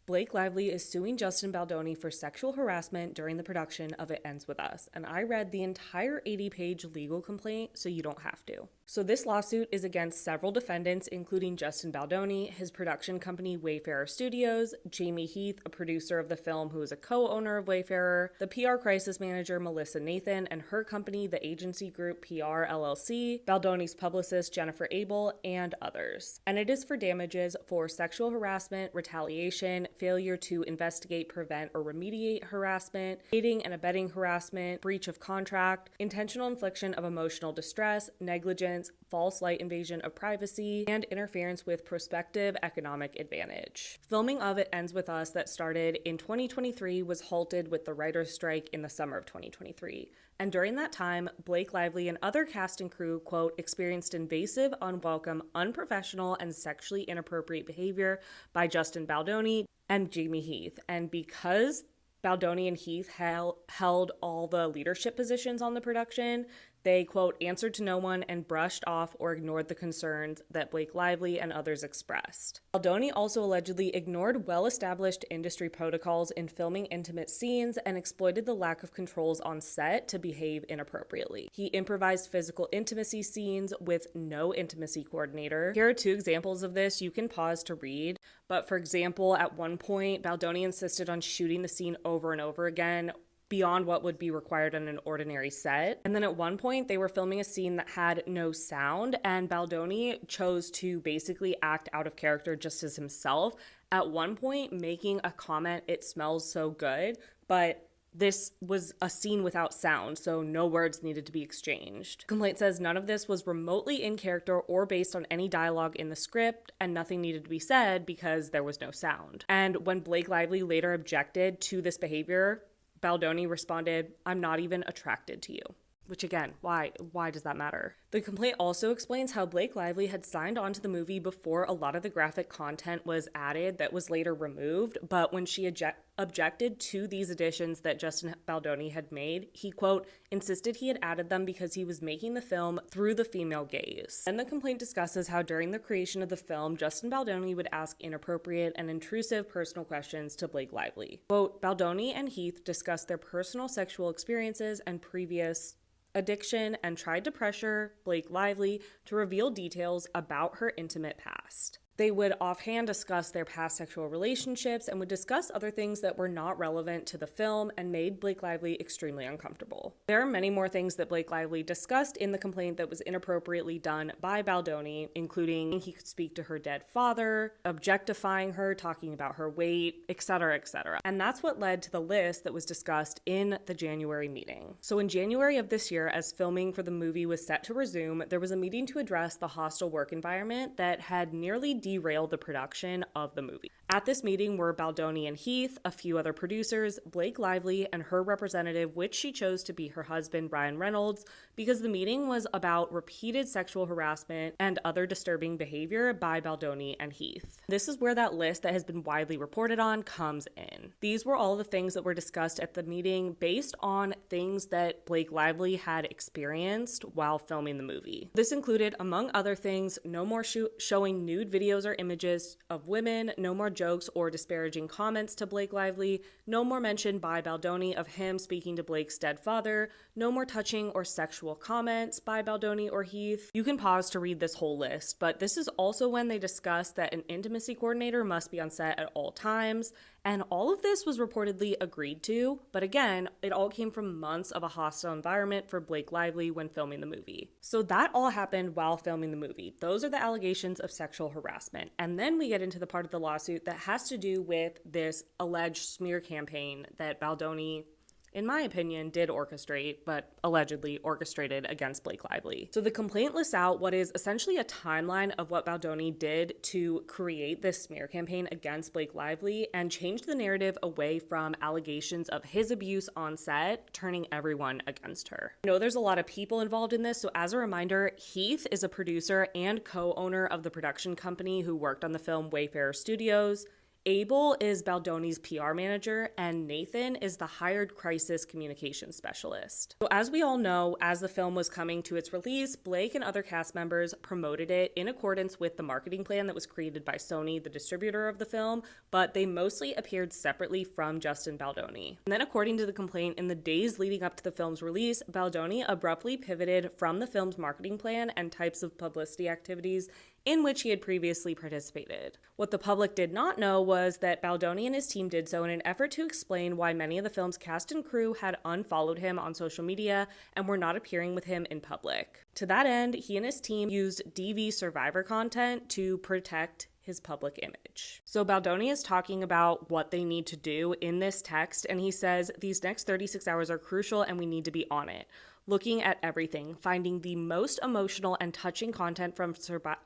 Blake Lively is suing Justin Baldoni for sexual harassment during the production of It Ends With Us, and I read the entire 80-page legal complaint, so you don't have to. So this lawsuit is against several defendants, including Justin Baldoni, his production company Wayfair Studios, Jamie Heath, a producer of the film who is a co-owner of Wayfarer, the PR crisis manager Melissa Nathan, and her company, the agency group PR LLC, Baldoni's publicist Jennifer Abel, and others. And it is for damages for sexual harassment, retaliation, failure to investigate, prevent, or remediate harassment, aiding and abetting harassment, breach of contract, intentional infliction of emotional distress, negligence, false light invasion of privacy, and interference with prospective economic advantage. Filming of It Ends With Us that started in 2023 was halted with the writer's strike in the summer of 2023. And during that time, Blake Lively and other cast and crew, quote, experienced invasive, unwelcome, unprofessional, and sexually inappropriate behavior by Justin Baldoni and Jamie Heath. And because Baldoni and Heath held all the leadership positions on the production, they, quote, answered to no one and brushed off or ignored the concerns that Blake Lively and others expressed. Baldoni also allegedly ignored well-established industry protocols in filming intimate scenes and exploited the lack of controls on set to behave inappropriately. He improvised physical intimacy scenes with no intimacy coordinator. Here are two examples of this. You can pause to read. But for example, at one point, Baldoni insisted on shooting the scene over and over again, beyond what would be required on an ordinary set. And then at one point, they were filming a scene that had no sound, and Baldoni chose to basically act out of character just as himself, at one point making a comment, "It smells so good," but this was a scene without sound, so no words needed to be exchanged. The complaint says none of this was remotely in character or based on any dialogue in the script, and nothing needed to be said because there was no sound. And when Blake Lively later objected to this behavior, Baldoni responded, "I'm not even attracted to you." Which again, why does that matter? The complaint also explains how Blake Lively had signed on to the movie before a lot of the graphic content was added that was later removed, but when she objected to these additions that Justin Baldoni had made, he, quote, insisted he had added them because he was making the film through the female gaze. And the complaint discusses how during the creation of the film, Justin Baldoni would ask inappropriate and intrusive personal questions to Blake Lively. Quote, Baldoni and Heath discussed their personal sexual experiences and previous addiction and tried to pressure Blake Lively to reveal details about her intimate past. They would offhand discuss their past sexual relationships and would discuss other things that were not relevant to the film and made Blake Lively extremely uncomfortable. There are many more things that Blake Lively discussed in the complaint that was inappropriately done by Baldoni, including he could speak to her dead father, objectifying her, talking about her weight, etc., etc. And that's what led to the list that was discussed in the January meeting. So in January of this year, as filming for the movie was set to resume, there was a meeting to address the hostile work environment that had nearly derailed the production of the movie. At this meeting were Baldoni and Heath, a few other producers, Blake Lively, and her representative, which she chose to be her husband, Ryan Reynolds, because the meeting was about repeated sexual harassment and other disturbing behavior by Baldoni and Heath. This is where that list that has been widely reported on comes in. These were all the things that were discussed at the meeting based on things that Blake Lively had experienced while filming the movie. This included, among other things, no more showing nude videos or images of women, no more jokes or disparaging comments to Blake Lively, no more mention by Baldoni of him speaking to Blake's dead father, no more touching or sexual comments by Baldoni or Heath. You can pause to read this whole list, but this is also when they discussed that an intimacy coordinator must be on set at all times, and all of this was reportedly agreed to, but again, it all came from months of a hostile environment for Blake Lively when filming the movie. So that all happened while filming the movie. Those are the allegations of sexual harassment. And then we get into the part of the lawsuit that has to do with this alleged smear campaign that Baldoni, in my opinion, did orchestrate, but allegedly orchestrated against Blake Lively. So the complaint lists out what is essentially a timeline of what Baldoni did to create this smear campaign against Blake Lively and change the narrative away from allegations of his abuse on set, turning everyone against her. I know there's a lot of people involved in this, so as a reminder, Heath is a producer and co-owner of the production company who worked on the film Wayfair Studios. Abel is Baldoni's PR manager, and Nathan is the hired crisis communications specialist. So as we all know, as the film was coming to its release, Blake and other cast members promoted it in accordance with the marketing plan that was created by Sony, the distributor of the film, but they mostly appeared separately from Justin Baldoni. And then according to the complaint, in the days leading up to the film's release, Baldoni abruptly pivoted from the film's marketing plan and types of publicity activities in which he had previously participated. What the public did not know was that Baldoni and his team did so in an effort to explain why many of the film's cast and crew had unfollowed him on social media and were not appearing with him in public. To that end, he and his team used DV survivor content to protect his public image. So Baldoni is talking about what they need to do in this text, and he says, "These next 36 hours are crucial and we need to be on it. Looking at everything, finding the most emotional and touching content from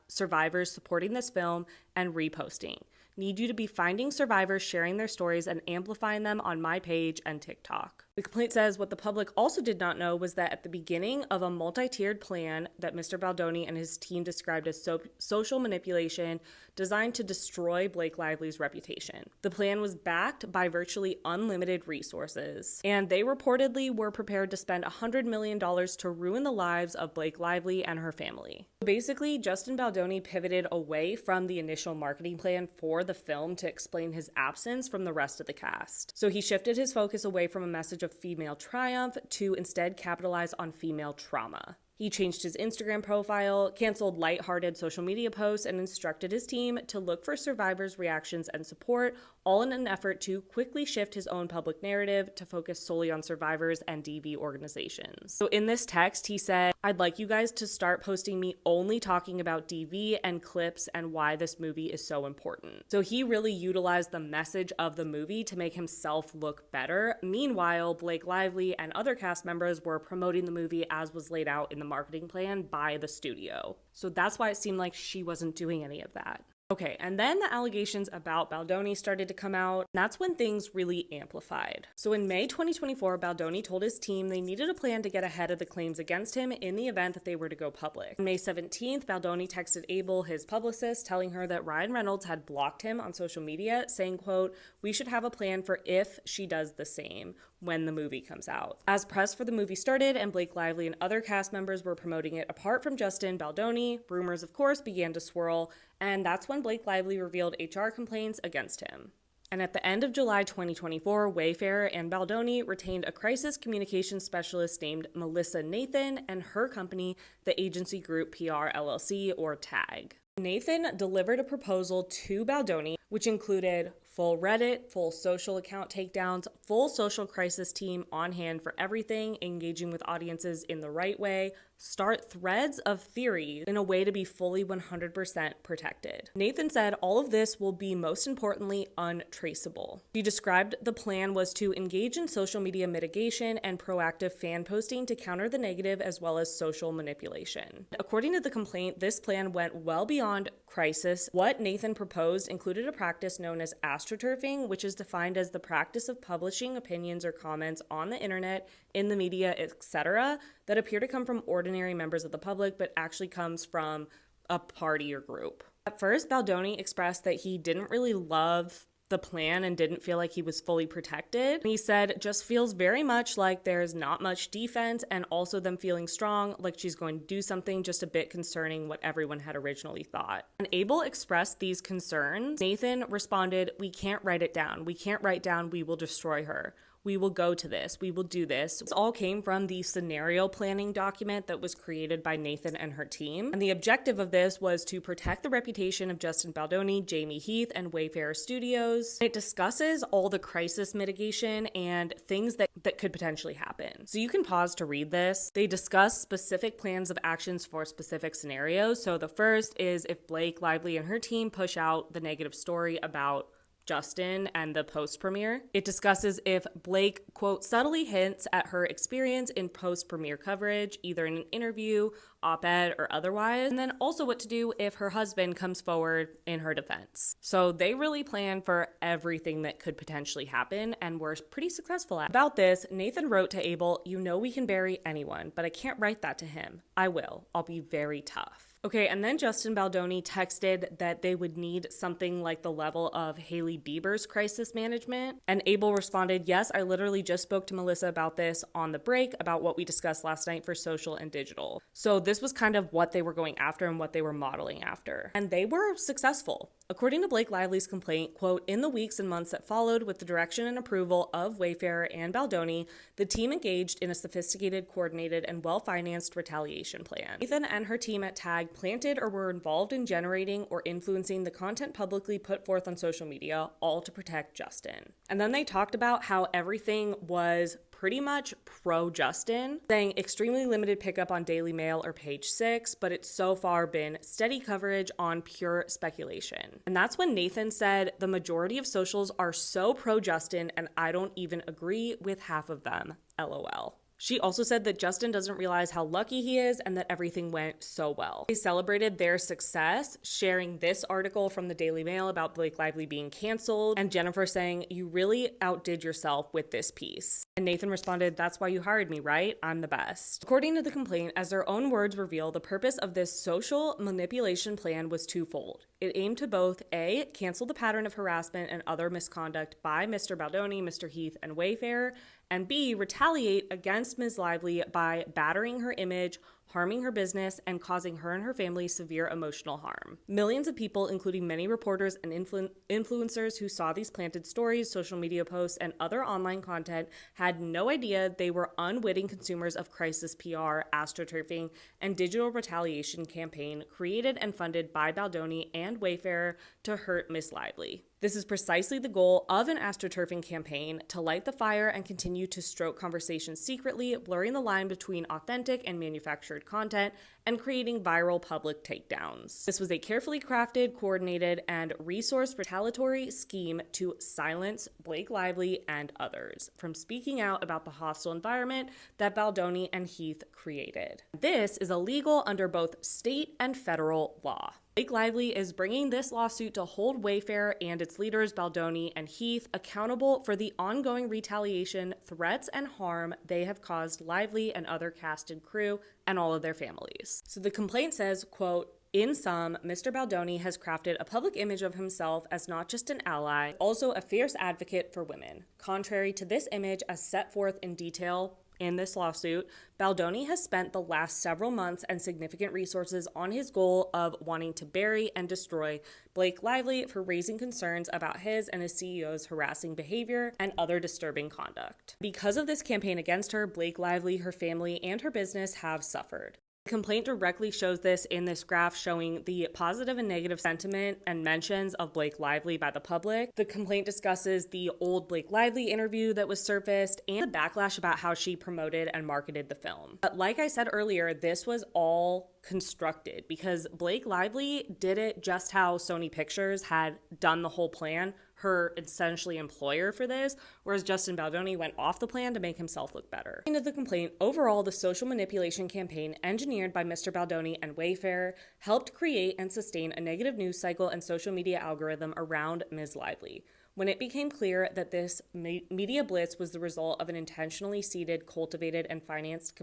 survivors supporting this film and reposting. Need you to be finding survivors sharing their stories and amplifying them on my page and TikTok." The complaint says what the public also did not know was that at the beginning of a multi-tiered plan that Mr. Baldoni and his team described as social manipulation designed to destroy Blake Lively's reputation. The plan was backed by virtually unlimited resources, and they reportedly were prepared to spend $100 million to ruin the lives of Blake Lively and her family. Basically, Justin Baldoni pivoted away from the initial marketing plan for the film to explain his absence from the rest of the cast. So he shifted his focus away from a message of female triumph to instead capitalize on female trauma. He changed his Instagram profile, canceled lighthearted social media posts, and instructed his team to look for survivors' reactions and support, all in an effort to quickly shift his own public narrative to focus solely on survivors and DV organizations. So in this text, he said, "I'd like you guys to start posting me only talking about DV and clips and why this movie is so important." So he really utilized the message of the movie to make himself look better. Meanwhile, Blake Lively and other cast members were promoting the movie as was laid out in the marketing plan by the studio. So that's why it seemed like she wasn't doing any of that. Okay, and then the allegations about Baldoni started to come out. That's when things really amplified. So in May 2024, Baldoni told his team they needed a plan to get ahead of the claims against him in the event that they were to go public. On May 17th, Baldoni texted Abel, his publicist, telling her that Ryan Reynolds had blocked him on social media, saying, quote, "We should have a plan for if she does the same when the movie comes out." As press for the movie started and Blake Lively and other cast members were promoting it apart from Justin Baldoni, rumors, of course, began to swirl, and that's when Blake Lively revealed HR complaints against him. And at the end of July 2024, Wayfair and Baldoni retained a crisis communications specialist named Melissa Nathan and her company, the agency group PR LLC, or TAG. Nathan delivered a proposal to Baldoni, which included full Reddit, full social account takedowns, full social crisis team on hand for everything, engaging with audiences in the right way, start threads of theories in a way to be fully 100% protected. Nathan said all of this will be most importantly untraceable. She described the plan was to engage in social media mitigation and proactive fan posting to counter the negative as well as social manipulation. According to the complaint, this plan went well beyond crisis. What Nathan proposed included a practice known as astroturfing, which is defined as the practice of publishing opinions or comments on the internet, in the media, etc., that appear to come from ordinary members of the public, but actually comes from a party or group. At first, Baldoni expressed that he didn't really love the plan and didn't feel like he was fully protected. He said, "Just feels very much like there's not much defense, and also them feeling strong, like she's going to do something just a bit concerning what everyone had originally thought." When Abel expressed these concerns, Nathan responded, "We can't write it down. We can't write down we will destroy her. We will go to this. We will do this." This all came from the scenario planning document that was created by Nathan and her team. And the objective of this was to protect the reputation of Justin Baldoni, Jamie Heath, and Wayfair Studios. It discusses all the crisis mitigation and things that could potentially happen. So you can pause to read this. They discuss specific plans of actions for specific scenarios. So the first is if Blake Lively and her team push out the negative story about Justin and the post-premiere. It discusses if Blake, quote, subtly hints at her experience in post-premiere coverage, either in an interview, op-ed, or otherwise, and then also what to do if her husband comes forward in her defense. So they really plan for everything that could potentially happen and were pretty successful at. About this, Nathan wrote to Abel, "You know we can bury anyone, but I can't write that to him. I will. I'll be very tough." Okay, and then Justin Baldoni texted that they would need something like the level of Hailey Bieber's crisis management. And Abel responded, yes, I literally just spoke to Melissa about this on the break, about what we discussed last night for social and digital. So this was kind of what they were going after and what they were modeling after. And they were successful. According to Blake Lively's complaint, quote, in the weeks and months that followed with the direction and approval of Wayfair and Baldoni, the team engaged in a sophisticated, coordinated, and well-financed retaliation plan. Nathan and her team at TAG planted or were involved in generating or influencing the content publicly put forth on social media, all to protect Justin. And then they talked about how everything was pretty much pro-Justin, saying extremely limited pickup on Daily Mail or Page 6, but it's so far been steady coverage on pure speculation. And that's when Nathan said, the majority of socials are so pro-Justin and I don't even agree with half of them, LOL. She also said that Justin doesn't realize how lucky he is and that everything went so well. They celebrated their success, sharing this article from the Daily Mail about Blake Lively being canceled, and Jennifer saying, you really outdid yourself with this piece. And Nathan responded, that's why you hired me, right? I'm the best. According to the complaint, as their own words reveal, the purpose of this social manipulation plan was twofold. It aimed to both A, cancel the pattern of harassment and other misconduct by Mr. Baldoni, Mr. Heath, and Wayfair, and B, retaliate against Ms. Lively by battering her image, harming her business, and causing her and her family severe emotional harm. Millions of people, including many reporters and influencers who saw these planted stories, social media posts, and other online content, had no idea they were unwitting consumers of crisis PR, astroturfing, and digital retaliation campaign created and funded by Baldoni and Wayfair to hurt Ms. Lively. This is precisely the goal of an astroturfing campaign, to light the fire and continue to stoke conversations secretly, blurring the line between authentic and manufactured content, and creating viral public takedowns. This was a carefully crafted, coordinated, and resourced retaliatory scheme to silence Blake Lively and others from speaking out about the hostile environment that Baldoni and Heath created. This is illegal under both state and federal law. Blake Lively is bringing this lawsuit to hold Wayfair and its leaders, Baldoni and Heath, accountable for the ongoing retaliation, threats, and harm they have caused Lively and other cast and crew and all of their families. So the complaint says, quote, in sum, Mr. Baldoni has crafted a public image of himself as not just an ally, also a fierce advocate for women. Contrary to this image as set forth in detail in this lawsuit, Baldoni has spent the last several months and significant resources on his goal of wanting to bury and destroy Blake Lively for raising concerns about his and his CEO's harassing behavior and other disturbing conduct. Because of this campaign against her, Blake Lively, her family, and her business have suffered. The complaint directly shows this in this graph showing the positive and negative sentiment and mentions of Blake Lively by the public. The complaint discusses the old Blake Lively interview that was surfaced and the backlash about how she promoted and marketed the film. But like I said earlier, this was all constructed because Blake Lively did it just how Sony Pictures had done the whole plan, her essentially employer for this, whereas Justin Baldoni went off the plan to make himself look better. Into the complaint, overall, the social manipulation campaign engineered by Mr. Baldoni and Wayfair helped create and sustain a negative news cycle and social media algorithm around Ms. Lively. When it became clear that this media blitz was the result of an intentionally seeded, cultivated, and financed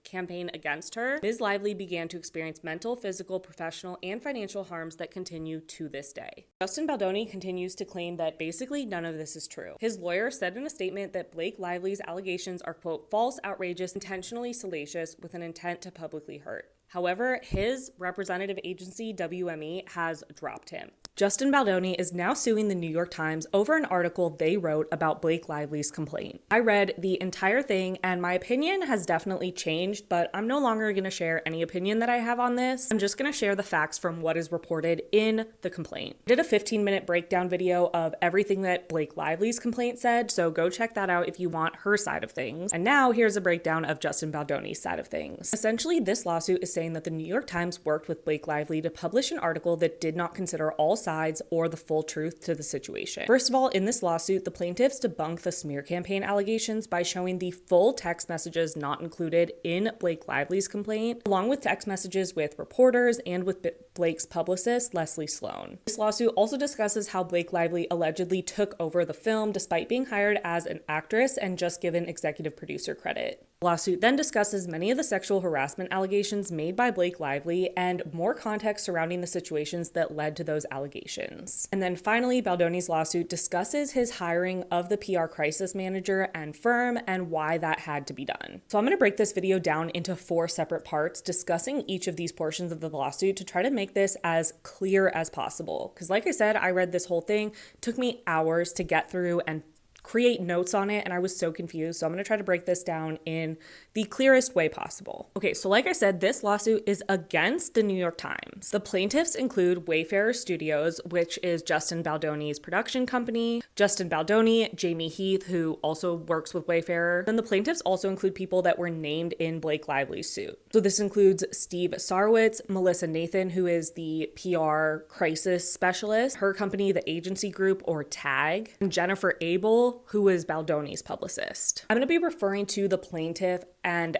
campaign against her, Ms. Lively began to experience mental, physical, professional, and financial harms that continue to this day. Justin Baldoni continues to claim that basically none of this is true. His lawyer said in a statement that Blake Lively's allegations are, quote, false, outrageous, intentionally salacious, with an intent to publicly hurt. However, his representative agency, WME, has dropped him. Justin Baldoni is now suing the New York Times over an article they wrote about Blake Lively's complaint. I read the entire thing and my opinion has definitely changed, but I'm no longer going to share any opinion that I have on this. I'm just going to share the facts from what is reported in the complaint. I did a 15-minute breakdown video of everything that Blake Lively's complaint said, so go check that out if you want her side of things. And now here's a breakdown of Justin Baldoni's side of things. Essentially, this lawsuit is saying that the New York Times worked with Blake Lively to publish an article that did not consider all sides or the full truth to the situation. First of all, in this lawsuit, the plaintiffs debunk the smear campaign allegations by showing the full text messages not included in Blake Lively's complaint, along with text messages with reporters and with Blake's publicist, Leslie Sloan. This lawsuit also discusses how Blake Lively allegedly took over the film despite being hired as an actress and just given executive producer credit. The lawsuit then discusses many of the sexual harassment allegations made by Blake Lively and more context surrounding the situations that led to those allegations. And then finally, Baldoni's lawsuit discusses his hiring of the PR crisis manager and firm and why that had to be done. So I'm going to break this video down into 4 separate parts, discussing each of these portions of the lawsuit to try to make this as clear as possible. Because like I said, I read this whole thing, it took me hours to get through and create notes on it, and I was so confused. So I'm going to try to break this down in the clearest way possible. Okay, so like I said, this lawsuit is against the New York Times. The plaintiffs include Wayfair Studios, which is Justin Baldoni's production company, Justin Baldoni, Jamie Heath, who also works with Wayfair. Then the plaintiffs also include people that were named in Blake Lively's suit. So this includes Steve Sarwitz, Melissa Nathan, who is the PR crisis specialist, her company, the Agency Group, or TAG, and Jennifer Abel, who is Baldoni's publicist. I'm going to be referring to the plaintiff and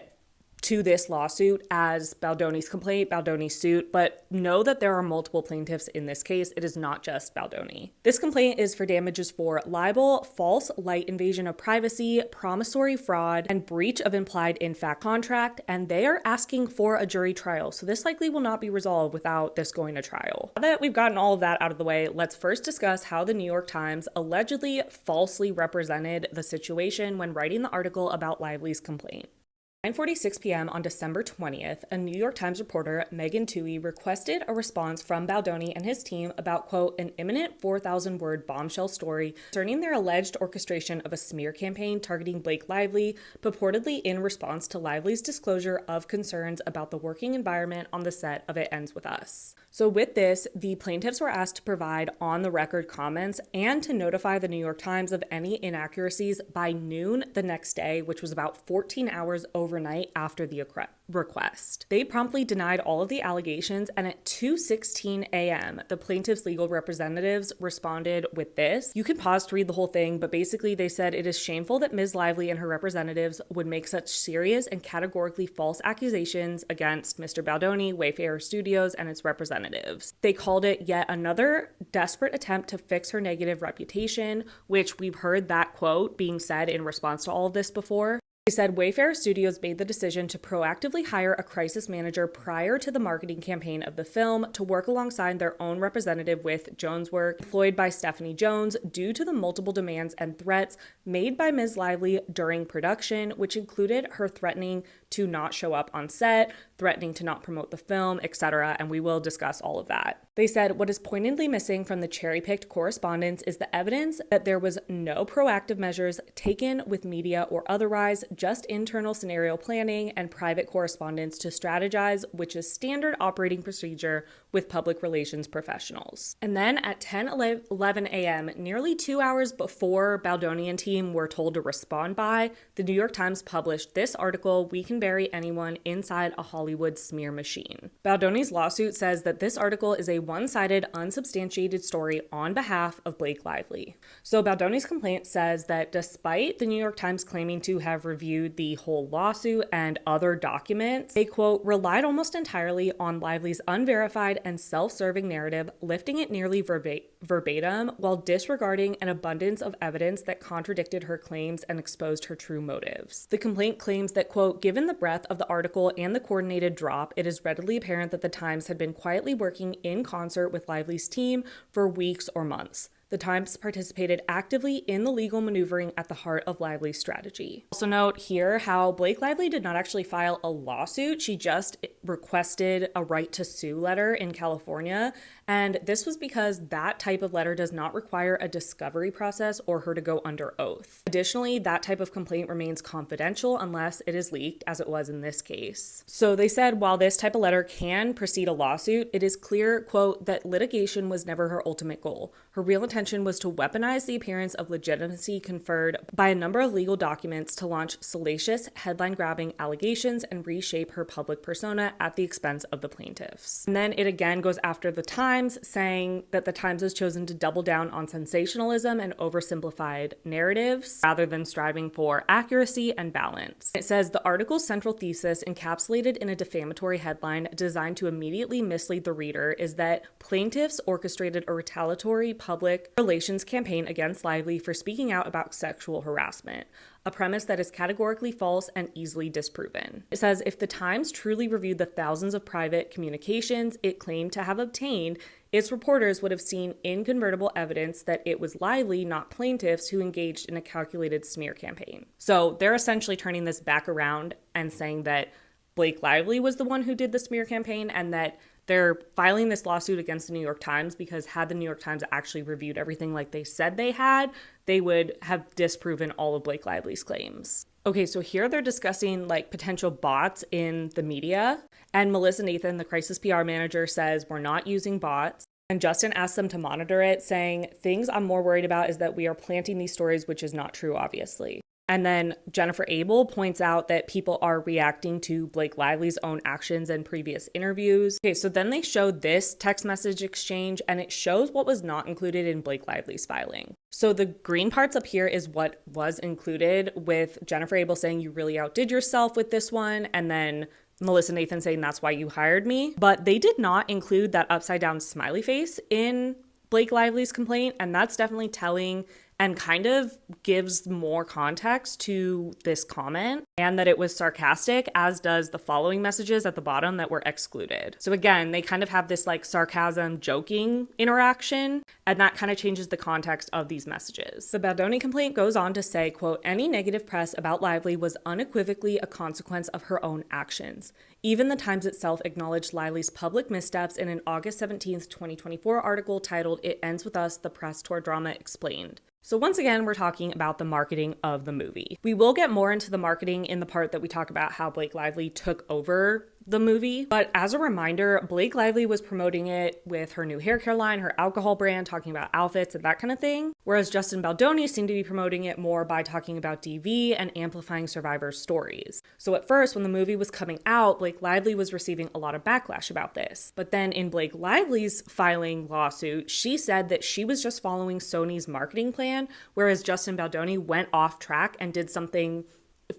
to this lawsuit as Baldoni's complaint, Baldoni's suit, but know that there are multiple plaintiffs in this case. It is not just Baldoni. This complaint is for damages for libel, false light invasion of privacy, promissory fraud, and breach of implied in fact contract, and they are asking for a jury trial. So this likely will not be resolved without this going to trial. Now that we've gotten all of that out of the way, let's first discuss how the New York Times allegedly falsely represented the situation when writing the article about Lively's complaint. 9:46 p.m. on December 20th, a New York Times reporter, Megan Toohey, requested a response from Baldoni and his team about, quote, an imminent 4,000-word bombshell story concerning their alleged orchestration of a smear campaign targeting Blake Lively, purportedly in response to Lively's disclosure of concerns about the working environment on the set of It Ends With Us. So with this, the plaintiffs were asked to provide on-the-record comments and to notify the New York Times of any inaccuracies by noon the next day, which was about 14 hours overnight after the request. They promptly denied all of the allegations, and at 2:16 a.m., the plaintiffs' legal representatives responded with this. You can pause to read the whole thing, but basically they said it is shameful that Ms. Lively and her representatives would make such serious and categorically false accusations against Mr. Baldoni, Wayfair Studios, and its representatives. They called it yet another desperate attempt to fix her negative reputation, which we've heard that quote being said in response to all of this before. They said Wayfair Studios made the decision to proactively hire a crisis manager prior to the marketing campaign of the film to work alongside their own representative with Jones Work, employed by Stephanie Jones, due to the multiple demands and threats made by Ms. Lively during production, which included her threatening to not show up on set, threatening to not promote the film, etc., and we will discuss all of that. They said what is pointedly missing from the cherry-picked correspondence is the evidence that there was no proactive measures taken with media or otherwise, just internal scenario planning and private correspondence to strategize, which is standard operating procedure with public relations professionals. And then at 10:11 a.m., nearly 2 hours before Baldoni and team were told to respond by, the New York Times published this article, "We Can Bury Anyone Inside a Hollywood Smear Machine." Baldoni's lawsuit says that this article is a one-sided, unsubstantiated story on behalf of Blake Lively. So Baldoni's complaint says that despite the New York Times claiming to have reviewed the whole lawsuit and other documents, they, quote, relied almost entirely on Lively's unverified and self-serving narrative, lifting it nearly verbatim while disregarding an abundance of evidence that contradicted her claims and exposed her true motives. The complaint claims that, quote, given the breadth of the article and the coordinated drop, it is readily apparent that the Times had been quietly working in concert with Lively's team for weeks or months. The Times participated actively in the legal maneuvering at the heart of Lively's strategy. Also note here how Blake Lively did not actually file a lawsuit. She just requested a right to sue letter in California. And this was because that type of letter does not require a discovery process or her to go under oath. Additionally, that type of complaint remains confidential unless it is leaked, as it was in this case. So they said while this type of letter can precede a lawsuit, it is clear, quote, that litigation was never her ultimate goal. Her real intention was to weaponize the appearance of legitimacy conferred by a number of legal documents to launch salacious, headline-grabbing allegations and reshape her public persona at the expense of the plaintiffs. And then it again goes after the Times, saying that the Times has chosen to double down on sensationalism and oversimplified narratives rather than striving for accuracy and balance. It says the article's central thesis, encapsulated in a defamatory headline designed to immediately mislead the reader, is that plaintiffs orchestrated a retaliatory public public relations campaign against Lively for speaking out about sexual harassment, a premise that is categorically false and easily disproven. It says, if the Times truly reviewed the thousands of private communications it claimed to have obtained, its reporters would have seen incontrovertible evidence that it was Lively, not plaintiffs, who engaged in a calculated smear campaign. So they're essentially turning this back around and saying that Blake Lively was the one who did the smear campaign, and that they're filing this lawsuit against the New York Times because had the New York Times actually reviewed everything like they said they had, they would have disproven all of Blake Lively's claims. Okay, so here they're discussing like potential bots in the media, and Melissa Nathan, the crisis PR manager, says we're not using bots. And Justin asks them to monitor it, saying, things I'm more worried about is that we are planting these stories, which is not true, obviously. And then Jennifer Abel points out that people are reacting to Blake Lively's own actions in previous interviews. Okay, so then they showed this text message exchange, and it shows what was not included in Blake Lively's filing. So the green parts up here is what was included, with Jennifer Abel saying you really outdid yourself with this one, and then Melissa Nathan saying that's why you hired me. But they did not include that upside down smiley face in Blake Lively's complaint, and that's definitely telling and kind of gives more context to this comment, and that it was sarcastic, as does the following messages at the bottom that were excluded. So again, they kind of have this like sarcasm joking interaction, and that kind of changes the context of these messages. The Baldoni complaint goes on to say, quote, any negative press about Lively was unequivocally a consequence of her own actions. Even the Times itself acknowledged Lively's public missteps in an August 17th, 2024 article titled, It Ends With Us, The Press Tour Drama Explained. So once again, we're talking about the marketing of the movie. We will get more into the marketing in the part that we talk about how Blake Lively took over the movie. But as a reminder, Blake Lively was promoting it with her new hair care line, her alcohol brand, talking about outfits and that kind of thing. Whereas Justin Baldoni seemed to be promoting it more by talking about DV and amplifying survivors' stories. So at first, when the movie was coming out, Blake Lively was receiving a lot of backlash about this. But then in Blake Lively's filing lawsuit, she said that she was just following Sony's marketing plan, whereas Justin Baldoni went off track and did something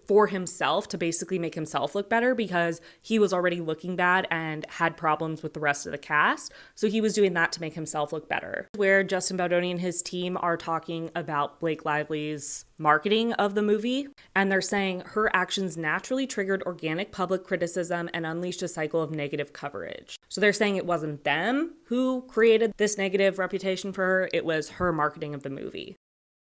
for himself to basically make himself look better because he was already looking bad and had problems with the rest of the cast. So he was doing that to make himself look better. Where Justin Baldoni and his team are talking about Blake Lively's marketing of the movie, and they're saying her actions naturally triggered organic public criticism and unleashed a cycle of negative coverage. So they're saying it wasn't them who created this negative reputation for her, it was her marketing of the movie.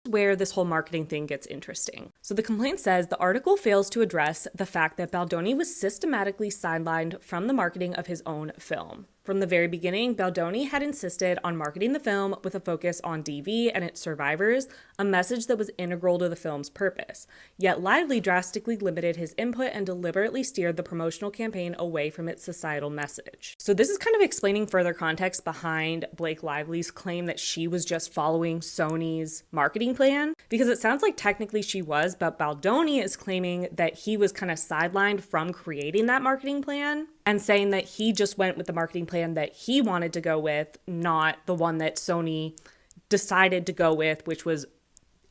Where this whole marketing thing gets interesting. So the complaint says the article fails to address the fact that Baldoni was systematically sidelined from the marketing of his own film. From the very beginning, Baldoni had insisted on marketing the film with a focus on DV and its survivors, a message that was integral to the film's purpose. Yet Lively drastically limited his input and deliberately steered the promotional campaign away from its societal message. So this is kind of explaining further context behind Blake Lively's claim that she was just following Sony's marketing plan, because it sounds like technically she was, but Baldoni is claiming that he was kind of sidelined from creating that marketing plan, and saying that he just went with the marketing plan that he wanted to go with, not the one that Sony decided to go with, which was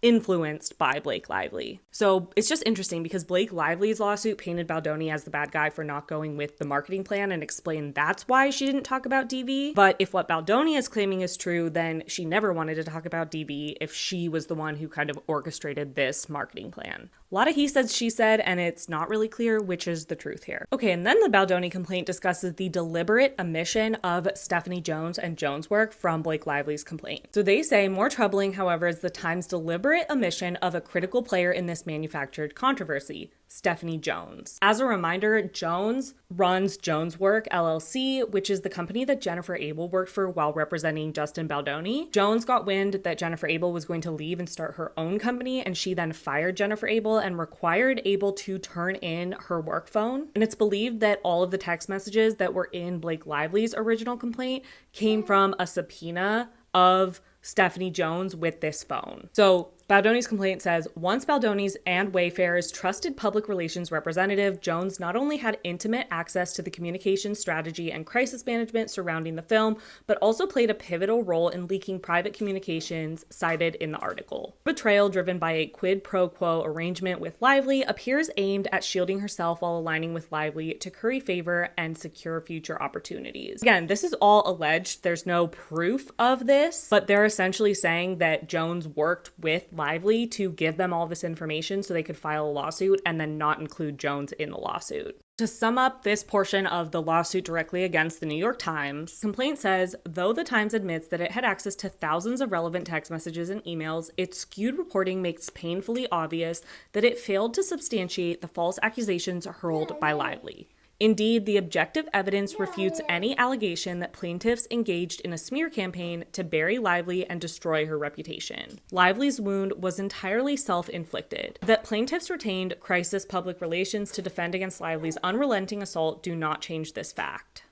influenced by Blake Lively. So it's just interesting because Blake Lively's lawsuit painted Baldoni as the bad guy for not going with the marketing plan and explained that's why she didn't talk about DV. But if what Baldoni is claiming is true, then she never wanted to talk about DV if she was the one who kind of orchestrated this marketing plan. A lot of he said, she said, and it's not really clear which is the truth here. Okay, and then the Baldoni complaint discusses the deliberate omission of Stephanie Jones and Jones' work from Blake Lively's complaint. So they say, more troubling, however, is the Times' deliberate omission of a critical player in this manufactured controversy, Stephanie Jones. As a reminder, Jones runs Jones Work LLC, which is the company that Jennifer Abel worked for while representing Justin Baldoni. Jones got wind that Jennifer Abel was going to leave and start her own company, and she then fired Jennifer Abel and required Abel to turn in her work phone. And it's believed that all of the text messages that were in Blake Lively's original complaint came from a subpoena of Stephanie Jones with this phone. So Baldonis Complaint says, once Baldonis and Wayfair's trusted public relations representative, Jones not only had intimate access to the communication strategy and crisis management surrounding the film, but also played a pivotal role in leaking private communications cited in the article. Betrayal driven by a quid pro quo arrangement with Lively appears aimed at shielding herself while aligning with Lively to curry favor and secure future opportunities. Again, this is all alleged. There's no proof of this, but they're essentially saying that Jones worked with Lively to give them all this information so they could file a lawsuit and then not include Jones in the lawsuit. To sum up this portion of the lawsuit directly against the New York Times, complaint says, though the Times admits that it had access to thousands of relevant text messages and emails, its skewed reporting makes painfully obvious that it failed to substantiate the false accusations hurled by Lively. Indeed, the objective evidence refutes any allegation that plaintiffs engaged in a smear campaign to bury Lively and destroy her reputation. Lively's wound was entirely self-inflicted. That plaintiffs retained crisis public relations to defend against Lively's unrelenting assault do not change this fact.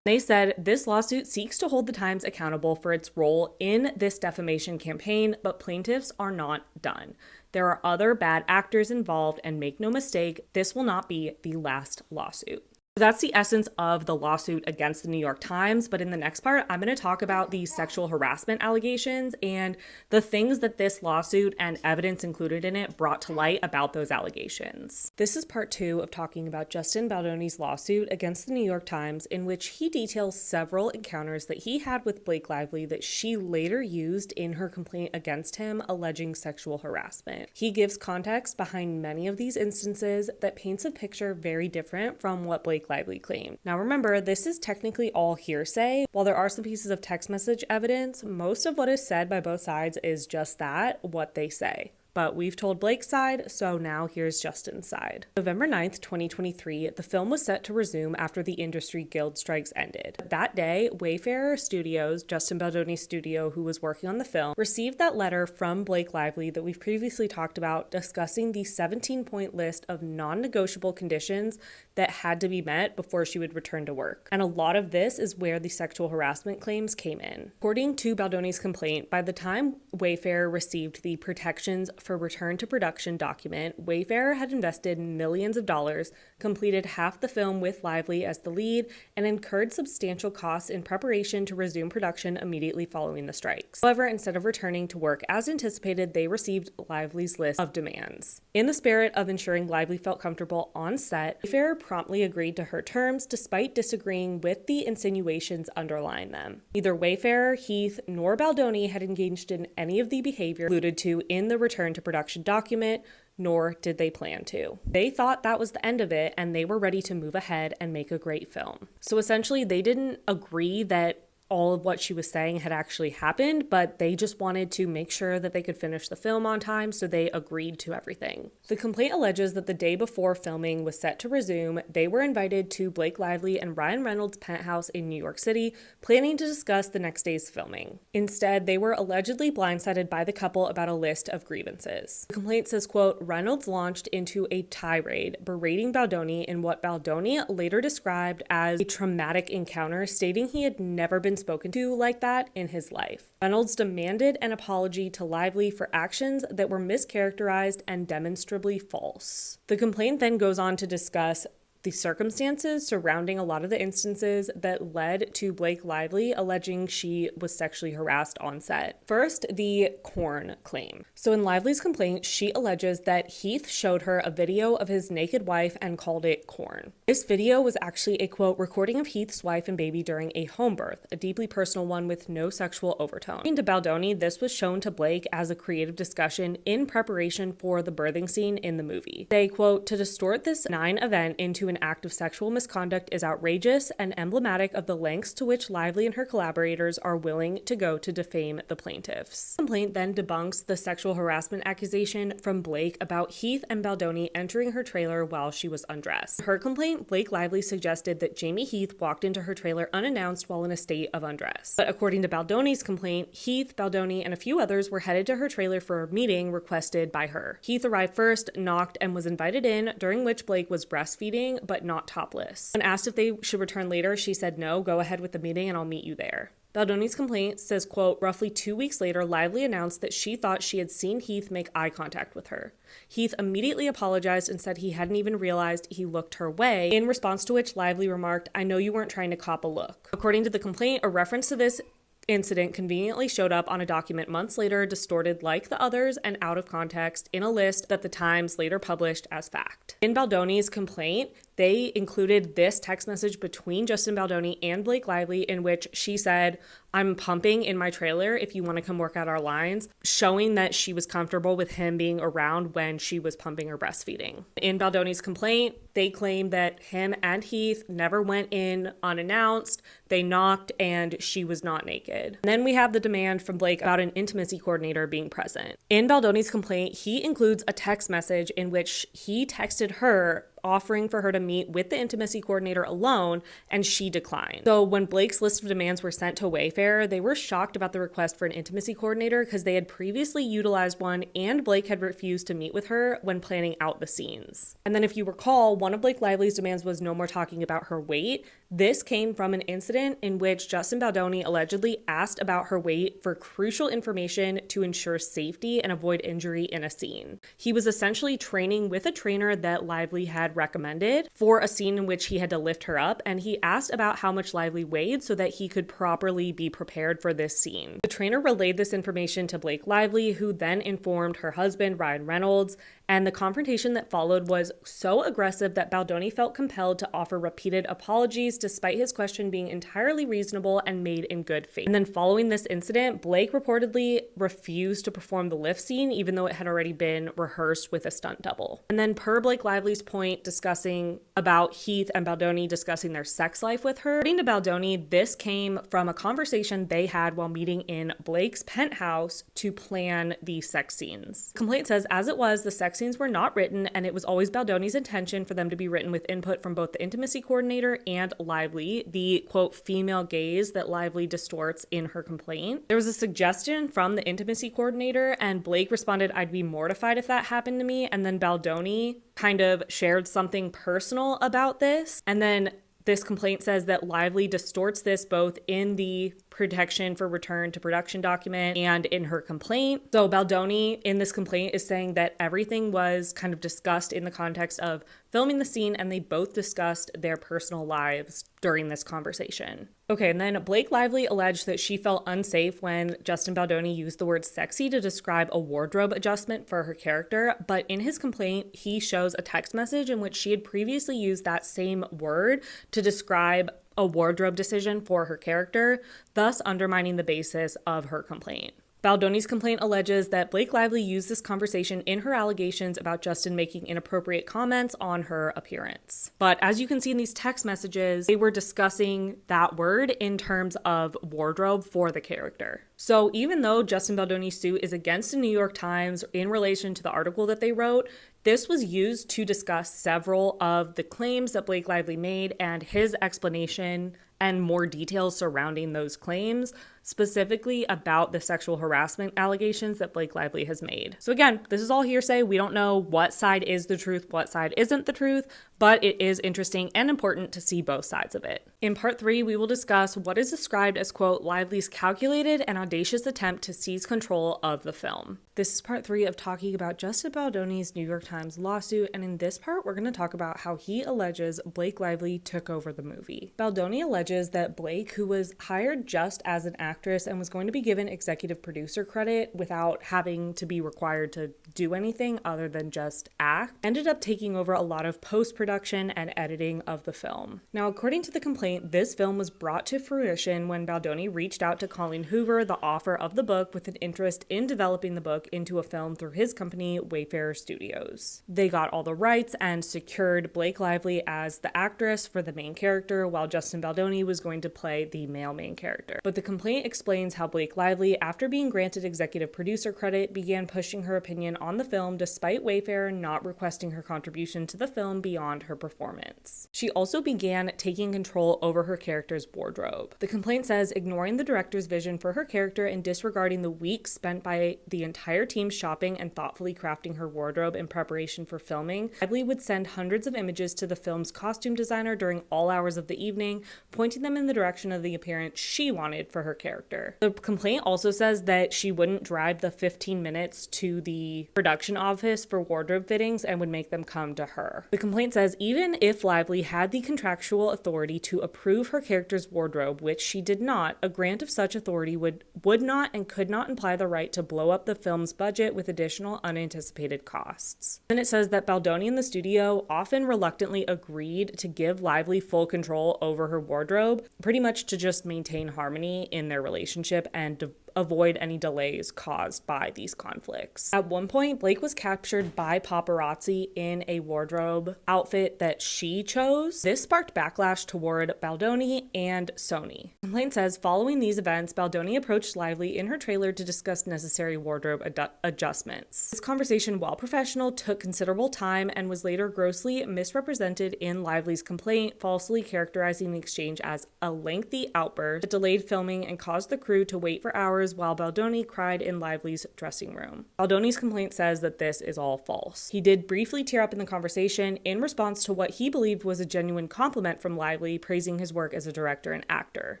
They said this lawsuit seeks to hold the Times accountable for its role in this defamation campaign, but plaintiffs are not done. There are other bad actors involved, and make no mistake, this will not be the last lawsuit. That's the essence of the lawsuit against the New York Times, but in the next part, I'm going to talk about the sexual harassment allegations and the things that this lawsuit and evidence included in it brought to light about those allegations. This is part 2 of talking about Justin Baldoni's lawsuit against the New York Times, in which he details several encounters that he had with Blake Lively that she later used in her complaint against him, alleging sexual harassment. He gives context behind many of these instances that paints a picture very different from what Blake Lively claimed. Now remember, this is technically all hearsay. While there are some pieces of text message evidence, most of what is said by both sides is just that, what they say. But we've told Blake's side, so now here's Justin's side. November 9th, 2023, the film was set to resume after the industry guild strikes ended. That day, Wayfair Studios, Justin Baldoni's studio who was working on the film, received that letter from Blake Lively that we've previously talked about, discussing the 17-point list of non-negotiable conditions that had to be met before she would return to work. And a lot of this is where the sexual harassment claims came in. According to Baldoni's complaint, by the time Wayfair received the protections for return to production document, Wayfair had invested millions of dollars, completed half the film with Lively as the lead, and incurred substantial costs in preparation to resume production immediately following the strikes. However, instead of returning to work as anticipated, they received Lively's list of demands. In the spirit of ensuring Lively felt comfortable on set, Wayfair promptly agreed to her terms despite disagreeing with the insinuations underlying them. Neither Wayfair, Heath, nor Baldoni had engaged in any of the behavior alluded to in the return to production document, nor did they plan to. They thought that was the end of it, and they were ready to move ahead and make a great film. So essentially, they didn't agree that all of what she was saying had actually happened, but they just wanted to make sure that they could finish the film on time, so they agreed to everything. The complaint alleges that the day before filming was set to resume, they were invited to Blake Lively and Ryan Reynolds' penthouse in New York City, planning to discuss the next day's filming. Instead, they were allegedly blindsided by the couple about a list of grievances. The complaint says, quote, Reynolds launched into a tirade, berating Baldoni in what Baldoni later described as a traumatic encounter, stating he had never been spoken to like that in his life. Reynolds demanded an apology to Lively for actions that were mischaracterized and demonstrably false. The complaint then goes on to discuss the circumstances surrounding a lot of the instances that led to Blake Lively alleging she was sexually harassed on set. First, the corn claim. So in Lively's complaint, she alleges that Heath showed her a video of his naked wife and called it corn. This video was actually a, quote, recording of Heath's wife and baby during a home birth, a deeply personal one with no sexual overtone. According to Baldoni, this was shown to Blake as a creative discussion in preparation for the birthing scene in the movie. They, quote, to distort this benign event into an act of sexual misconduct is outrageous and emblematic of the lengths to which Lively and her collaborators are willing to go to defame the plaintiffs. The complaint then debunks the sexual harassment accusation from Blake about Heath and Baldoni entering her trailer while she was undressed. In her complaint, Blake Lively suggested that Jamie Heath walked into her trailer unannounced while in a state of undress. But according to Baldoni's complaint, Heath, Baldoni, and a few others were headed to her trailer for a meeting requested by her. Heath arrived first, knocked, and was invited in, during which Blake was breastfeeding, but not topless. When asked if they should return later, she said no, go ahead with the meeting and I'll meet you there. Baldoni's complaint says, quote, roughly 2 weeks later, Lively announced that she thought she had seen Heath make eye contact with her. Heath immediately apologized and said he hadn't even realized he looked her way, in response to which Lively remarked, I know you weren't trying to cop a look. According to the complaint, a reference to this incident conveniently showed up on a document months later, distorted like the others and out of context in a list that the Times later published as fact. In Baldoni's complaint, they included this text message between Justin Baldoni and Blake Lively in which she said, I'm pumping in my trailer if you want to come work out our lines, showing that she was comfortable with him being around when she was pumping or breastfeeding. In Baldoni's complaint, they claim that him and Heath never went in unannounced, they knocked, and she was not naked. And then we have the demand from Blake about an intimacy coordinator being present. In Baldoni's complaint, he includes a text message in which he texted her offering for her to meet with the intimacy coordinator alone, and she declined. So when Blake's list of demands were sent to Wayfair, they were shocked about the request for an intimacy coordinator because they had previously utilized one and Blake had refused to meet with her when planning out the scenes. And then if you recall, one of Blake Lively's demands was no more talking about her weight. This came from an incident in which Justin Baldoni allegedly asked about her weight for crucial information to ensure safety and avoid injury in a scene. He was essentially training with a trainer that Lively had recommended for a scene in which he had to lift her up, and he asked about how much Lively weighed so that he could properly be prepared for this scene. The trainer relayed this information to Blake Lively, who then informed her husband, Ryan Reynolds, and the confrontation that followed was so aggressive that Baldoni felt compelled to offer repeated apologies despite his question being entirely reasonable and made in good faith. And then following this incident, Blake reportedly refused to perform the lift scene even though it had already been rehearsed with a stunt double. And then per Blake Lively's point discussing about Heath and Baldoni discussing their sex life with her, according to Baldoni, this came from a conversation they had while meeting in Blake's penthouse to plan the sex scenes. The complaint says, as it was, the sex scenes were not written, and it was always Baldoni's intention for them to be written with input from both the intimacy coordinator and Lively, the quote female gaze that Lively distorts in her complaint. There was a suggestion from the intimacy coordinator, and Blake responded, I'd be mortified if that happened to me, and then Baldoni kind of shared something personal about this, and then this complaint says that Lively distorts this both in the protection for return to production document and in her complaint. So Baldoni in this complaint is saying that everything was kind of discussed in the context of filming the scene, and they both discussed their personal lives during this conversation. Okay, and then Blake Lively alleged that she felt unsafe when Justin Baldoni used the word sexy to describe a wardrobe adjustment for her character, but in his complaint, he shows a text message in which she had previously used that same word to describe a wardrobe decision for her character, thus undermining the basis of her complaint. Baldoni's complaint alleges that Blake Lively used this conversation in her allegations about Justin making inappropriate comments on her appearance. But as you can see in these text messages, they were discussing that word in terms of wardrobe for the character. So even though Justin Baldoni's suit is against the New York Times in relation to the article that they wrote, this was used to discuss several of the claims that Blake Lively made and his explanation and more details surrounding those claims, specifically about the sexual harassment allegations that Blake Lively has made. So again, this is all hearsay. We don't know what side is the truth, what side isn't the truth, but it is interesting and important to see both sides of it. In part 3, we will discuss what is described as, quote, Lively's calculated and audacious attempt to seize control of the film. This is part 3 of talking about Justin Baldoni's New York Times lawsuit, and in this part, we're going to talk about how he alleges Blake Lively took over the movie. Baldoni alleges that Blake, who was hired just as an actress and was going to be given executive producer credit without having to be required to do anything other than just act, ended up taking over a lot of post-production and editing of the film. Now, according to the complaint, this film was brought to fruition when Baldoni reached out to Colleen Hoover, the author of the book, with an interest in developing the book into a film through his company, Wayfair Studios. They got all the rights and secured Blake Lively as the actress for the main character, while Justin Baldoni was going to play the male main character. But the complaint explains how Blake Lively, after being granted executive producer credit, began pushing her opinion on the film despite Wayfair not requesting her contribution to the film beyond her performance. She also began taking control over her character's wardrobe. The complaint says, ignoring the director's vision for her character and disregarding the weeks spent by the entire team shopping and thoughtfully crafting her wardrobe in preparation for filming, Lively would send hundreds of images to the film's costume designer during all hours of the evening, pointing them in the direction of the appearance she wanted for her character. The complaint also says that she wouldn't drive the 15 minutes to the production office for wardrobe fittings and would make them come to her. The complaint says even if Lively had the contractual authority to approve her character's wardrobe, which she did not, a grant of such authority would not and could not imply the right to blow up the film's budget with additional unanticipated costs. Then it says that Baldoni and the studio often reluctantly agreed to give Lively full control over her wardrobe, pretty much to just maintain harmony in their relationship and avoid any delays caused by these conflicts. At one point, Blake was captured by paparazzi in a wardrobe outfit that she chose. This sparked backlash toward Baldoni and Sony. The complaint says, following these events, Baldoni approached Lively in her trailer to discuss necessary wardrobe adjustments. This conversation, while professional, took considerable time and was later grossly misrepresented in Lively's complaint, falsely characterizing the exchange as a lengthy outburst that delayed filming and caused the crew to wait for hours while Baldoni cried in Lively's dressing room. Baldoni's complaint says that this is all false. He did briefly tear up in the conversation in response to what he believed was a genuine compliment from Lively, praising his work as a director and actor.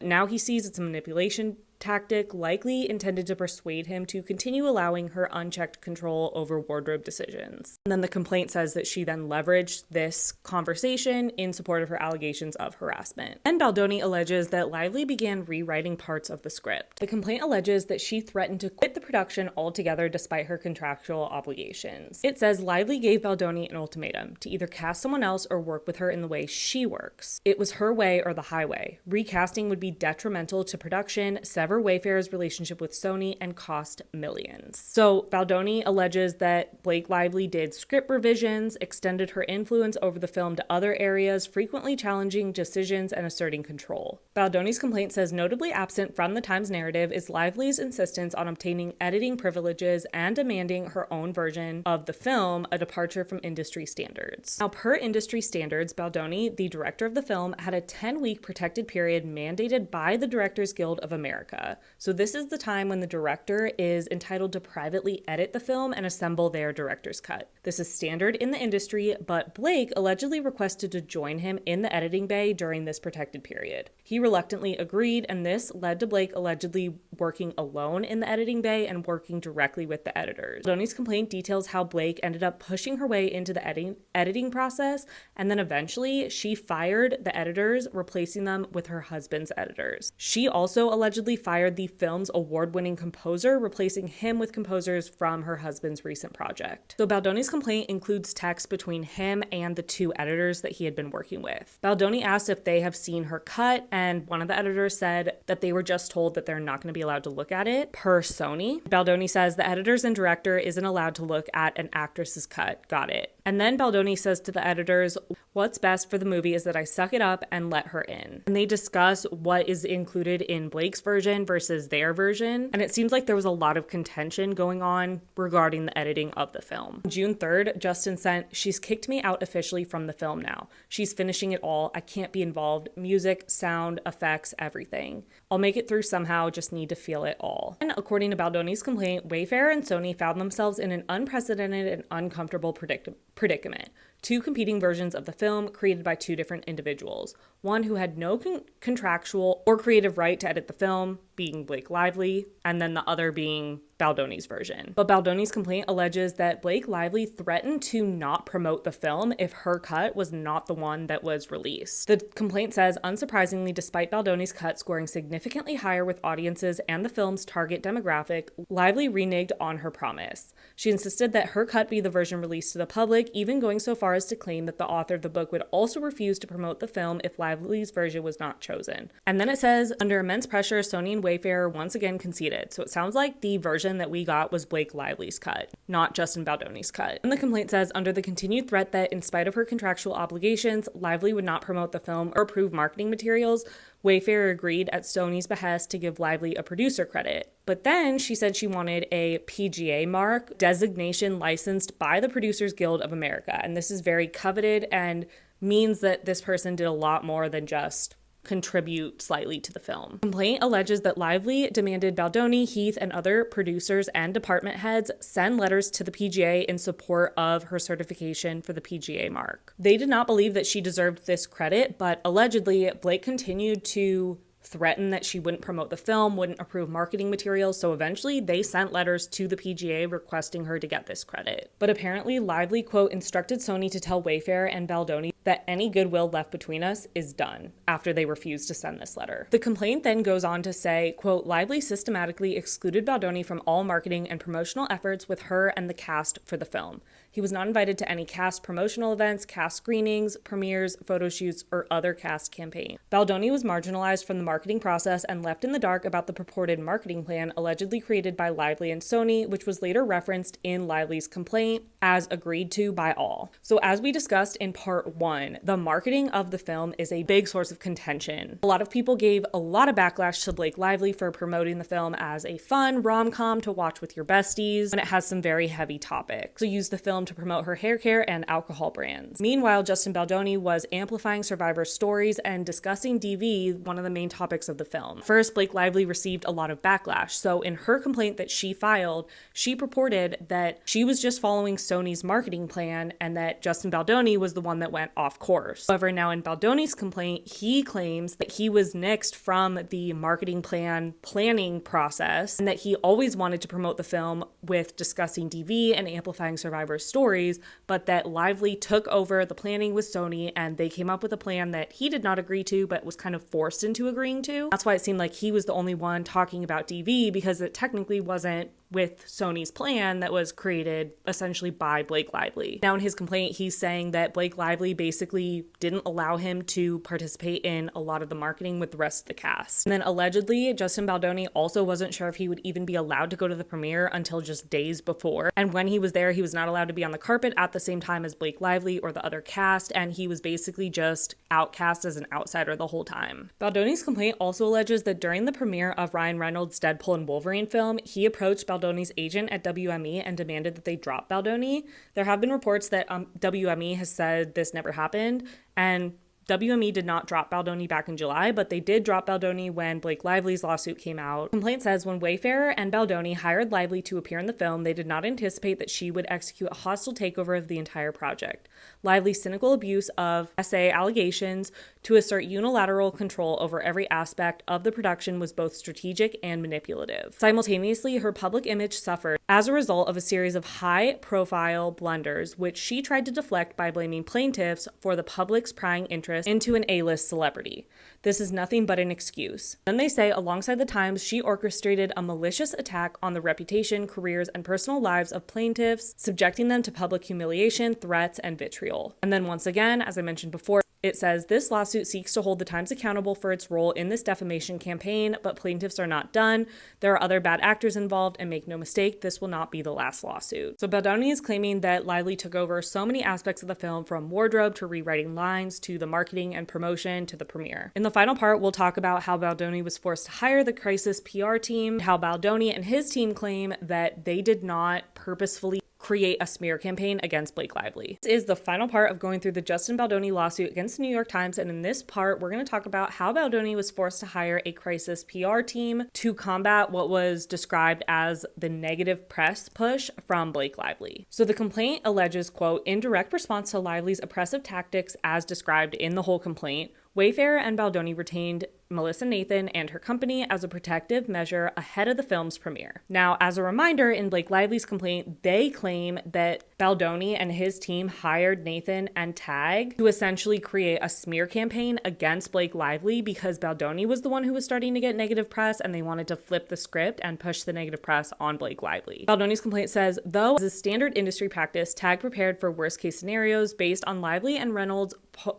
Now he sees it's a manipulation tactic likely intended to persuade him to continue allowing her unchecked control over wardrobe decisions. And then the complaint says that she then leveraged this conversation in support of her allegations of harassment. And Baldoni alleges that Lively began rewriting parts of the script. The complaint alleges that she threatened to quit the production altogether despite her contractual obligations. It says Lively gave Baldoni an ultimatum to either cast someone else or work with her in the way she works. It was her way or the highway. Recasting would be detrimental to production, sever Wayfair's relationship with Sony, and cost millions. So Baldoni alleges that Blake Lively did script revisions, extended her influence over the film to other areas, frequently challenging decisions and asserting control. Baldoni's complaint says notably absent from the Times narrative is Lively's insistence on obtaining editing privileges and demanding her own version of the film, a departure from industry standards. Now, per industry standards, Baldoni, the director of the film, had a 10-week protected period mandated by the Directors Guild of America. So this is the time when the director is entitled to privately edit the film and assemble their director's cut. This is standard in the industry, but Blake allegedly requested to join him in the editing bay during this protected period. He reluctantly agreed, and this led to Blake allegedly working alone in the editing bay and working directly with the editors. Baldoni's complaint details how Blake ended up pushing her way into the editing process, and then eventually she fired the editors, replacing them with her husband's editors. She also allegedly fired the film's award-winning composer, replacing him with composers from her husband's recent project. So Baldoni's complaint includes text between him and the two editors that he had been working with. Baldoni asked if they have seen her cut, and one of the editors said that they were just told that they're not going to be allowed to look at it, per Sony. Baldoni says the editors and director isn't allowed to look at an actress's cut. Got it. And then Baldoni says to the editors, what's best for the movie is that I suck it up and let her in. And they discuss what is included in Blake's version versus their version. And it seems like there was a lot of contention going on regarding the editing of the film. June 3rd, Justin sent, "She's kicked me out officially from the film now. She's finishing it all. I can't be involved. Music, sound, effects, everything. I'll make it through somehow, just need to feel it all." And according to Baldoni's complaint, Wayfair and Sony found themselves in an unprecedented and uncomfortable predicament. Two competing versions of the film created by two different individuals. One who had no contractual or creative right to edit the film, being Blake Lively, and then the other being Baldoni's version. But Baldoni's complaint alleges that Blake Lively threatened to not promote the film if her cut was not the one that was released. The complaint says, unsurprisingly, despite Baldoni's cut scoring significantly higher with audiences and the film's target demographic, Lively reneged on her promise. She insisted that her cut be the version released to the public, even going so far as to claim that the author of the book would also refuse to promote the film if Lively's version was not chosen. And then it says, under immense pressure, Sony and Wayfair once again conceded. So it sounds like the version version that we got was Blake Lively's cut, not Justin Baldoni's cut. And the complaint says, under the continued threat that in spite of her contractual obligations, Lively would not promote the film or approve marketing materials, Wayfair agreed at Sony's behest to give Lively a producer credit. But then she said she wanted a PGA mark designation licensed by the Producers Guild of America. And this is very coveted and means that this person did a lot more than just contribute slightly to the film. The complaint alleges that Lively demanded Baldoni, Heath, and other producers and department heads send letters to the PGA in support of her certification for the PGA mark. They did not believe that she deserved this credit, but allegedly Blake continued to threaten that she wouldn't promote the film, wouldn't approve marketing materials, so eventually they sent letters to the PGA requesting her to get this credit. But apparently Lively, quote, instructed Sony to tell Wayfair and Baldoni that any goodwill left between us is done after they refused to send this letter. The complaint then goes on to say, quote, Lively systematically excluded Baldoni from all marketing and promotional efforts with her and the cast for the film. He was not invited to any cast promotional events, cast screenings, premieres, photo shoots, or other cast campaigns. Baldoni was marginalized from the marketing process and left in the dark about the purported marketing plan allegedly created by Lively and Sony, which was later referenced in Lively's complaint as agreed to by all. So as we discussed in part 1, the marketing of the film is a big source of contention. A lot of people gave a lot of backlash to Blake Lively for promoting the film as a fun rom-com to watch with your besties, and it has some very heavy topics. So use the film to promote her hair care and alcohol brands. Meanwhile, Justin Baldoni was amplifying survivors' stories and discussing DV, one of the main topics of the film. First, Blake Lively received a lot of backlash. So in her complaint that she filed, she purported that she was just following Sony's marketing plan and that Justin Baldoni was the one that went off course. However, now in Baldoni's complaint, he claims that he was nixed from the marketing plan planning process and that he always wanted to promote the film with discussing DV and amplifying survivors' stories, but that Lively took over the planning with Sony and they came up with a plan that he did not agree to but was kind of forced into agreeing to. That's why it seemed like he was the only one talking about DV, because it technically wasn't with Sony's plan that was created essentially by Blake Lively. Now in his complaint, he's saying that Blake Lively basically didn't allow him to participate in a lot of the marketing with the rest of the cast. And then allegedly, Justin Baldoni also wasn't sure if he would even be allowed to go to the premiere until just days before. And when he was there, he was not allowed to be on the carpet at the same time as Blake Lively or the other cast, and he was basically just outcast as an outsider the whole time. Baldoni's complaint also alleges that during the premiere of Ryan Reynolds' Deadpool and Wolverine film, he approached Baldoni's agent at WME and demanded that they drop Baldoni. There have been reports that WME has said this never happened, and WME did not drop Baldoni back in July, but they did drop Baldoni when Blake Lively's lawsuit came out. The complaint says when Wayfair and Baldoni hired Lively to appear in the film, they did not anticipate that she would execute a hostile takeover of the entire project. Lively's cynical abuse of SA allegations to assert unilateral control over every aspect of the production was both strategic and manipulative. Simultaneously, her public image suffered as a result of a series of high-profile blunders, which she tried to deflect by blaming plaintiffs for the public's prying interest into an A-list celebrity. This is nothing but an excuse. Then they say, alongside the Times, she orchestrated a malicious attack on the reputation, careers, and personal lives of plaintiffs, subjecting them to public humiliation, threats, and vitriol. And then once again, as I mentioned before, it says this lawsuit seeks to hold the Times accountable for its role in this defamation campaign, but plaintiffs are not done. There are other bad actors involved, and make no mistake, this will not be the last lawsuit. So Baldoni is claiming that Lively took over so many aspects of the film, from wardrobe to rewriting lines to the marketing and promotion to the premiere. In the final part, we'll talk about how Baldoni was forced to hire the crisis PR team, how Baldoni and his team claim that they did not purposefully create a smear campaign against Blake Lively. This is the final part of going through the Justin Baldoni lawsuit against the New York Times, and in this part, we're going to talk about how Baldoni was forced to hire a crisis PR team to combat what was described as the negative press push from Blake Lively. So the complaint alleges, quote, in direct response to Lively's oppressive tactics as described in the whole complaint, Wayfair and Baldoni retained Melissa Nathan and her company as a protective measure ahead of the film's premiere. Now, as a reminder, in Blake Lively's complaint, they claim that Baldoni and his team hired Nathan and Tag to essentially create a smear campaign against Blake Lively because Baldoni was the one who was starting to get negative press, and they wanted to flip the script and push the negative press on Blake Lively. Baldoni's complaint says, though as a standard industry practice, Tag prepared for worst-case scenarios based on Lively and Reynolds'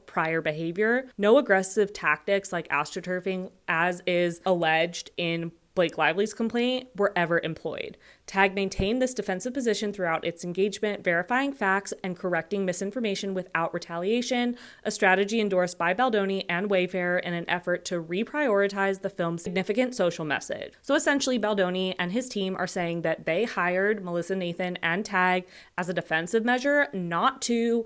prior behavior, no aggressive tactics like astroturfing, as is alleged in Blake Lively's complaint were ever employed. TAG maintained this defensive position throughout its engagement, verifying facts and correcting misinformation without retaliation, a strategy endorsed by Baldoni and Wayfair in an effort to reprioritize the film's significant social message. So essentially, Baldoni and his team are saying that they hired Melissa Nathan and TAG as a defensive measure, not to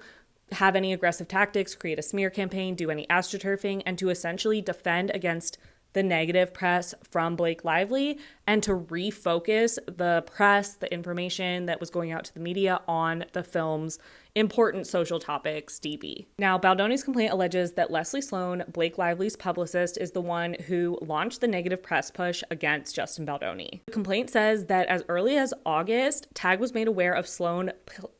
have any aggressive tactics, create a smear campaign, do any astroturfing, and to essentially defend against the negative press from Blake Lively and to refocus the press, the information that was going out to the media on the film's important social topics, DB. Now, Baldonis Complaint alleges that Leslie Sloan, Blake Lively's publicist, is the one who launched the negative press push against Justin Baldoni. The complaint says that as early as August, TAG was made aware of Sloan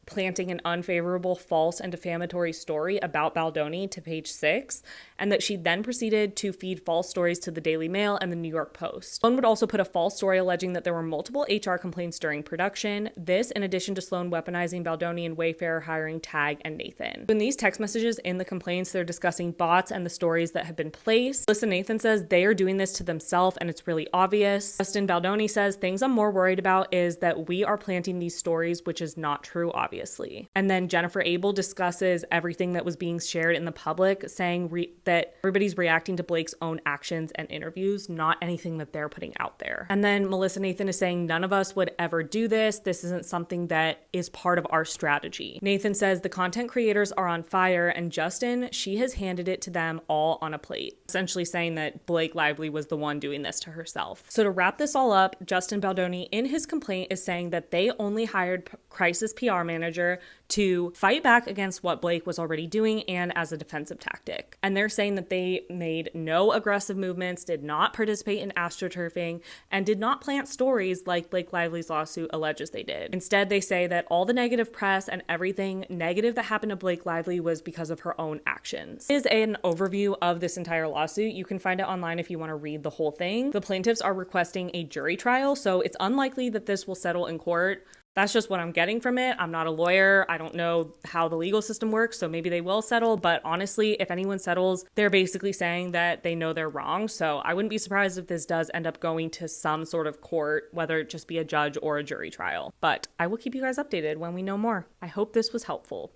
planting an unfavorable, false, and defamatory story about Baldoni to Page 6, and that she then proceeded to feed false stories to the Daily Mail and the New York Post. Sloan would also put a false story alleging that there were multiple HR complaints during production. This, in addition to Sloan weaponizing Baldoni and Wayfair hiring TAG and Nathan. In these text messages in the complaints, they're discussing bots and the stories that have been placed. Melissa Nathan says they are doing this to themselves and it's really obvious. Justin Baldoni says things I'm more worried about is that we are planting these stories, which is not true, obviously. And then Jennifer Abel discusses everything that was being shared in the public, saying that everybody's reacting to Blake's own actions and interviews, not anything that they're putting out there. And then Melissa Nathan is saying none of us would ever do this. This isn't something that is part of our strategy. Nathan says the content creators are on fire, and Justin, she has handed it to them all on a plate, essentially saying that Blake Lively was the one doing this to herself. So to wrap this all up, Justin Baldoni in his complaint is saying that they only hired crisis PR manager to fight back against what Blake was already doing and as a defensive tactic. And they're saying that they made no aggressive movements, did not participate in astroturfing, and did not plant stories like Blake Lively's lawsuit alleges they did. Instead, they say that all the negative press and everything negative that happened to Blake Lively was because of her own actions. This is an overview of this entire lawsuit. You can find it online if you want to read the whole thing. The plaintiffs are requesting a jury trial, so it's unlikely that this will settle in court. That's just what I'm getting from it. I'm not a lawyer. I don't know how the legal system works, so maybe they will settle. But honestly, if anyone settles, they're basically saying that they know they're wrong. So I wouldn't be surprised if this does end up going to some sort of court, whether it just be a judge or a jury trial. But I will keep you guys updated when we know more. I hope this was helpful.